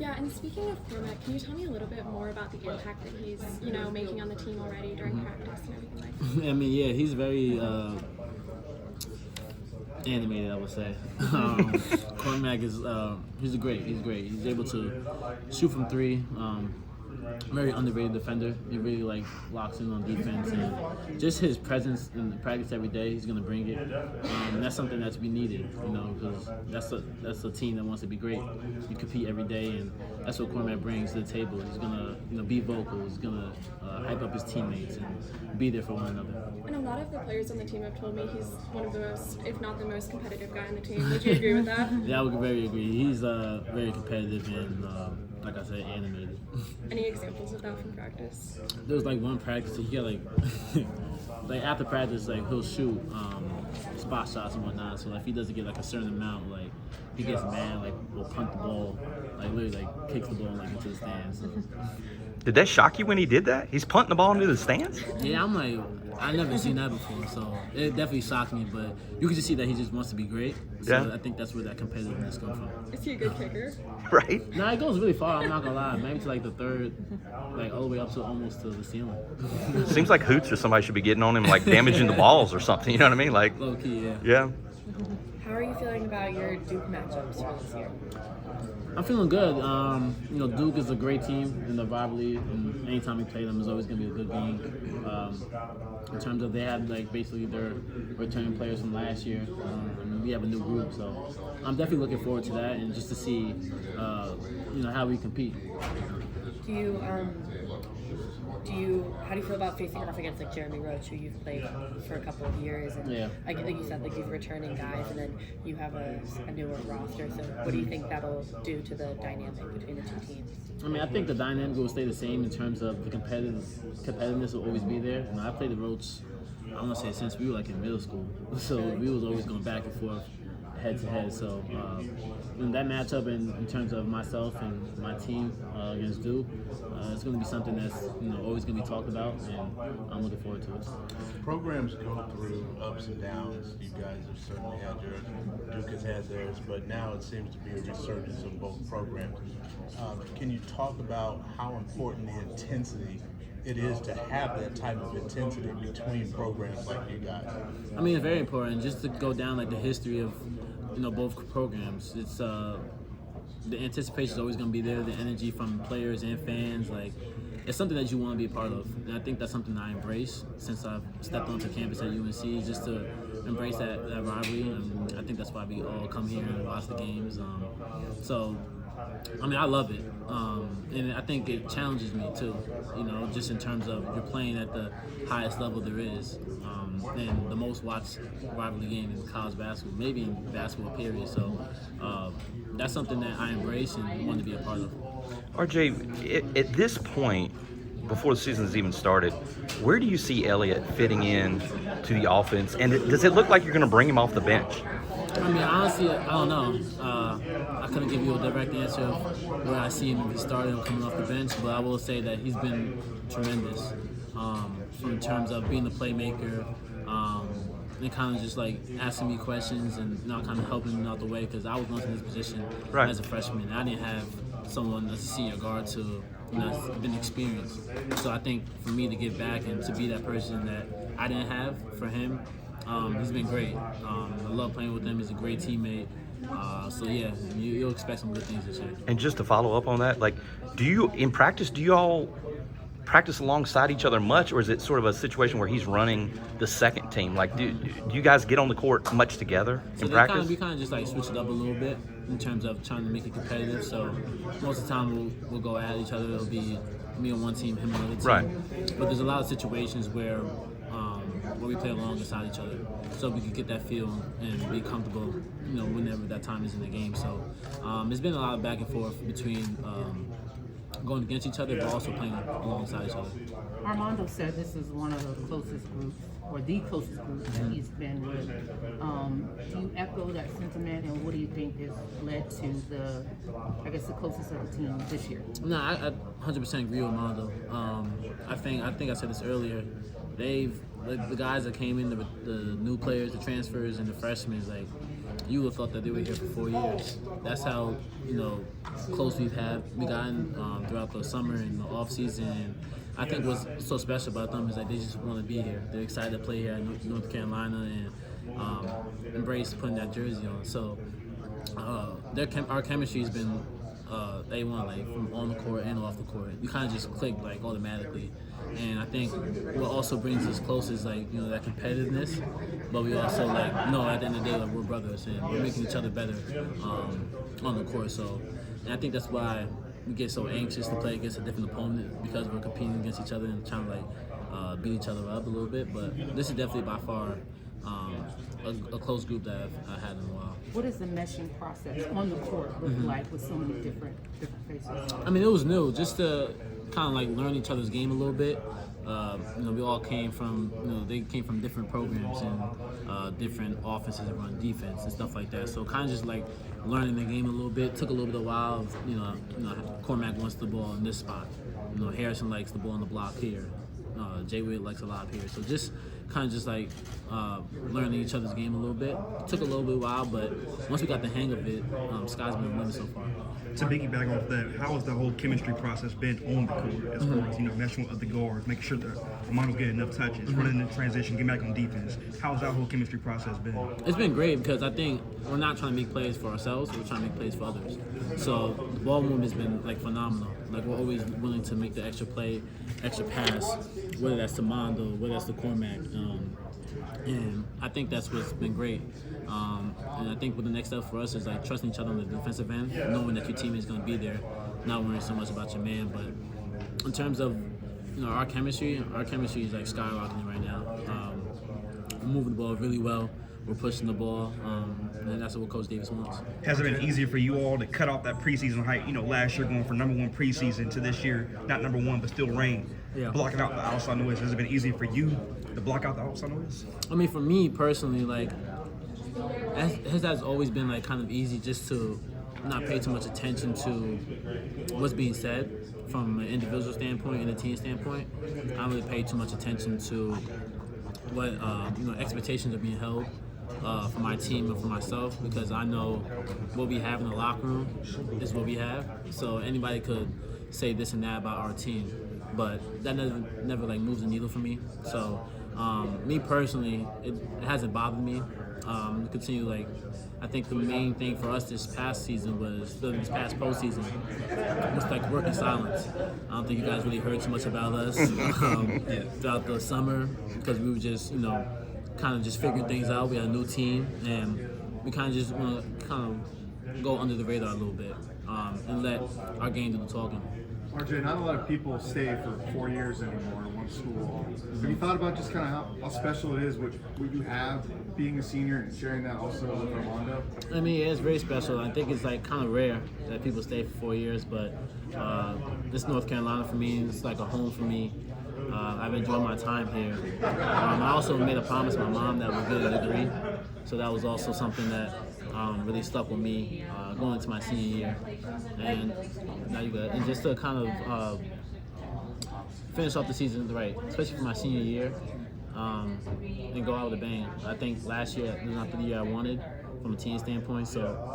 Yeah, and speaking of Cormac, can you tell me a little bit more about the impact that he's, making on the team already during practice and everything like that? I mean, yeah, he's very animated, I would say. Cormac is he's great. He's able to shoot from three. Very underrated defender. He really locks in on defense, and just his presence in practice every day, he's gonna bring it. And that's something that's been needed, because that's a team that wants to be great. You compete every day, and that's what Cormac brings to the table. He's gonna be vocal. He's gonna hype up his teammates and be there for one another. And a lot of the players on the team have told me he's one of the most, if not the most competitive guy on the team. Would you agree with that? Yeah, I would very agree. He's very competitive and, like I said, animated. Any examples of that from practice? There was one practice he got after practice he'll shoot spot shots and whatnot. So if he doesn't get a certain amount, he gets mad, will punt the ball, literally kicks the ball into the stands. So. Did that shock you when he did that? He's punting the ball into the stands? Yeah, I'm I never seen that before, so it definitely shocked me. But you can just see that he just wants to be great. So yeah. I think that's where that competitiveness comes from. Is he a good kicker? Right. No, it goes really far. I'm not gonna lie. Maybe to the third, all the way up to almost to the ceiling. Seems like Hoots or somebody should be getting on him, damaging the balls or something. You know what I mean? Low key, yeah. Yeah. How are you feeling about your Duke matchups for this year? I'm feeling good. Duke is a great team in the rivalry, and anytime we play them, it's always going to be a good game. In terms of they have basically their returning players from last year. We have a new group, so I'm definitely looking forward to that, and just to see, how we compete. How do you feel about facing off against Jeremy Roach, who you've played for a couple of years? And yeah. I think you said you've returning guys, and then you have a newer roster. So what do you think that'll do to the dynamic between the two teams? I mean, I think the dynamic will stay the same in terms of the competitiveness will always be there. I played the Roach, I want to say since we were in middle school, so we was always going back and forth, head to head. So in that matchup, in terms of myself and my team against Duke, it's going to be something that's always going to be talked about, and I'm looking forward to it. Programs go through ups and downs. You guys have certainly had yours. Duke has had theirs, but now it seems to be a resurgence of both programs. Can you talk about how important the intensity it is to have that type of intensity between programs like you guys? I mean, it's very important. Just to go down the history of both programs. It's the anticipation is always going to be there. The energy from players and fans, it's something that you want to be a part of. And I think that's something I embrace since I've stepped onto campus at UNC, just to embrace that rivalry. And I think that's why we all come here and watch the games. I love it. And I think it challenges me too, just in terms of you're playing at the highest level there is. And the most watched rivalry game in college basketball, maybe in basketball period. So that's something that I embrace and want to be a part of. RJ, at this point, before the season has even started, where do you see Elliott fitting in to the offense? And does it look like you're going to bring him off the bench? I mean, honestly, I don't know. I couldn't give you a direct answer of where I see him if he started or coming off the bench, but I will say that he's been tremendous in terms of being the playmaker, and kind of just asking me questions and kind of helping me out the way, because I was once in this position as a freshman. I didn't have someone as a senior guard to that's been experienced. So I think for me to give back and to be that person that I didn't have for him, he's been great. I love playing with him. He's a great teammate. So yeah, you'll expect some good things this year. And just to follow up on that, do you all practice alongside each other much, or is it sort of a situation where he's running the second team? Do you guys get on the court much together in practice? We kind of just switch it up a little bit in terms of trying to make it competitive. So most of the time we'll go at each other. It'll be me on one team, him on the other team. Right. But there's a lot of situations where we play alongside each other, so we can get that feel and be comfortable, whenever that time is in the game. So it's been a lot of back and forth between going against each other, but also playing alongside each other. Armando said this is one of the closest groups, or the closest group that he's been with. Do you echo that sentiment, and what do you think has led to the closest of the team this year? No, I 100% agree with Armando. I think I said this earlier. The guys that came in, the new players, the transfers, and the freshmen, you would have thought that they were here for 4 years. That's how, close we've gotten throughout the summer and the off season. And I think what's so special about them is that they just want to be here. They're excited to play here at North Carolina and embrace putting that jersey on. So our chemistry has been A1, like from on the court and off the court. We kind of just click like automatically. And I think what also brings us close is like that competitiveness, but we also know at the end of the day we're brothers and we're making each other better on the court. So, and I think that's why we get so anxious to play against a different opponent, because we're competing against each other and trying to beat each other up a little bit. But this is definitely by far a close group that I've had in a while. What is the meshing process on the court look like with so many different faces? I mean, it was new, just to kind of learn each other's game a little bit. We all came from, they came from different programs and different offenses that run defense and stuff like that. So kind of just learning the game a little bit. Took a little bit of a while. Cormac wants the ball in this spot. Harrison likes the ball on the block here. Jay Witt likes a lot here. So just kind of just learning each other's game a little bit. Took a little bit of a while, but once we got the hang of it, sky's been the limit so far. To piggyback off that, how has the whole chemistry process been on the court as far as meshing with other guards, making sure that Armando's getting enough touches, running the transition, getting back on defense? How's that whole chemistry process been? It's been great because I think we're not trying to make plays for ourselves, we're trying to make plays for others. So the ball movement has been phenomenal. We're always willing to make the extra play, extra pass, whether that's to Mondo, whether that's to Cormac. And I think that's what's been great. And I think what the next step for us is trusting each other on the defensive end, knowing that your teammate is going to be there, not worrying so much about your man. But in terms of our chemistry is skyrocketing right now. We're moving the ball really well. We're pushing the ball, and that's what Coach Davis wants. Has it been easier for you all to cut off that preseason hype? Last year going from #1 preseason to this year, not #1 but still reign, blocking out the outside noise. Has it been easier for you to block out the outside noise? I mean, for me personally, it has always been kind of easy just to not pay too much attention to what's being said from an individual standpoint and a team standpoint. I don't really pay too much attention to what expectations are being held for my team and for myself, because I know what we have in the locker room is what we have. So anybody could say this and that about our team, but that never moves the needle for me. So me personally, it hasn't bothered me. Continue I think the main thing for us this past postseason was work in silence. I don't think you guys really heard too much about us throughout the summer, because we were just kind of just figuring things out. We had a new team, and we kind of just want to go under the radar a little bit and let our game do the talking. RJ, not a lot of people stay for 4 years anymore in one school. Have you thought about just kind of how special it is what you have being a senior and sharing that also with Armando? I mean, it's very special. I think it's kind of rare that people stay for 4 years, but this North Carolina for me, it's a home for me. I've enjoyed my time here. I also made a promise to my mom that we'll get a degree, so that was also something that really stuck with me going into my senior year. And now you got, and just to kind of finish off the season right, especially for my senior year, and go out with a bang. I think last year was not the year I wanted from a team standpoint, so